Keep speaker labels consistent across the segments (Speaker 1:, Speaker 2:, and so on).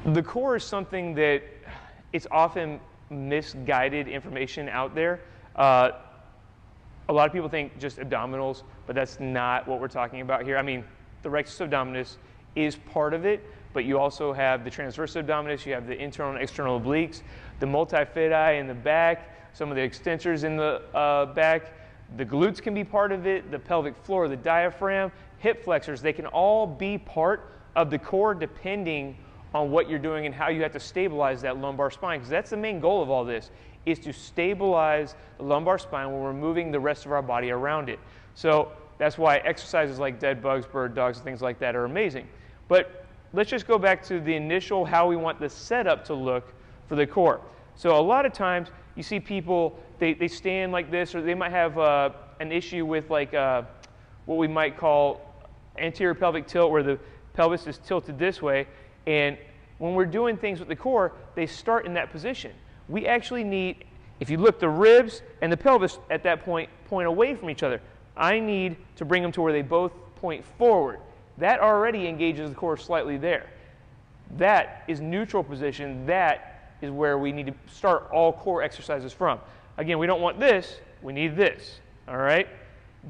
Speaker 1: The core is something that it's often misguided information out there. A lot of people think just abdominals, but that's not what we're talking about here. I mean, the rectus abdominis is part of it, but you also have the transverse abdominis, you have the internal and external obliques, the multifidi in the back, some of the extensors in the back. The glutes can be part of it, the pelvic floor, the diaphragm, hip flexors. They can all be part of the core depending on what you're doing and how you have to stabilize that lumbar spine, because that's the main goal of all this, is to stabilize the lumbar spine when we're moving the rest of our body around it. So that's why exercises like dead bugs, bird dogs, and things like that are amazing. But let's just go back to the initial how we want the setup to look for the core. So a lot of times you see people, they stand like this, or they might have an issue with like what we might call anterior pelvic tilt, where the pelvis is tilted this way. And when we're doing things with the core, they start in that position. We actually need, if you look, the ribs and the pelvis at that point away from each other. I need to bring them to where they both point forward. That already engages the core slightly there. That is neutral position. That is where we need to start all core exercises from. Again, we don't want this, we need this, all right?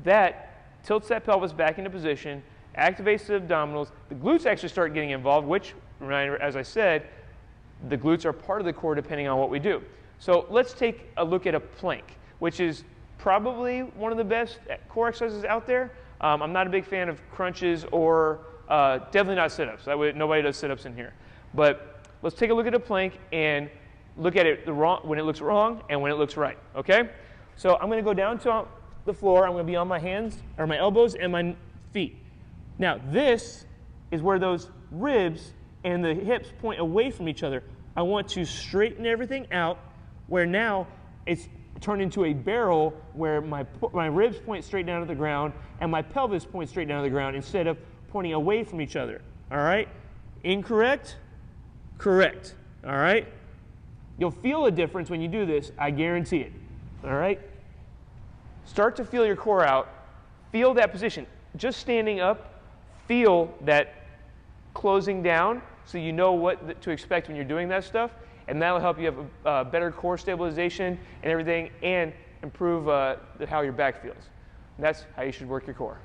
Speaker 1: That tilts that pelvis back into position, activates the abdominals. The glutes actually start getting involved, which, as I said, the glutes are part of the core depending on what we do. So let's take a look at a plank, which is probably one of the best core exercises out there. I'm not a big fan of crunches or definitely not sit-ups. Nobody does sit-ups in here. But let's take a look at a plank and look at it when it looks wrong and when it looks right, okay? So I'm going to go down to the floor. I'm going to be on my hands, or my elbows, and my feet. Now, this is where those ribs and the hips point away from each other. I want to straighten everything out, where now it's turned into a barrel where my ribs point straight down to the ground and my pelvis points straight down to the ground instead of pointing away from each other. All right? Incorrect? Correct. All right? You'll feel a difference when you do this. I guarantee it. All right? Start to feel your core out. Feel that position. Just standing up, feel that closing down so you know what to expect when you're doing that stuff, and that'll help you have better core stabilization and everything, and improve how your back feels. And that's how you should work your core.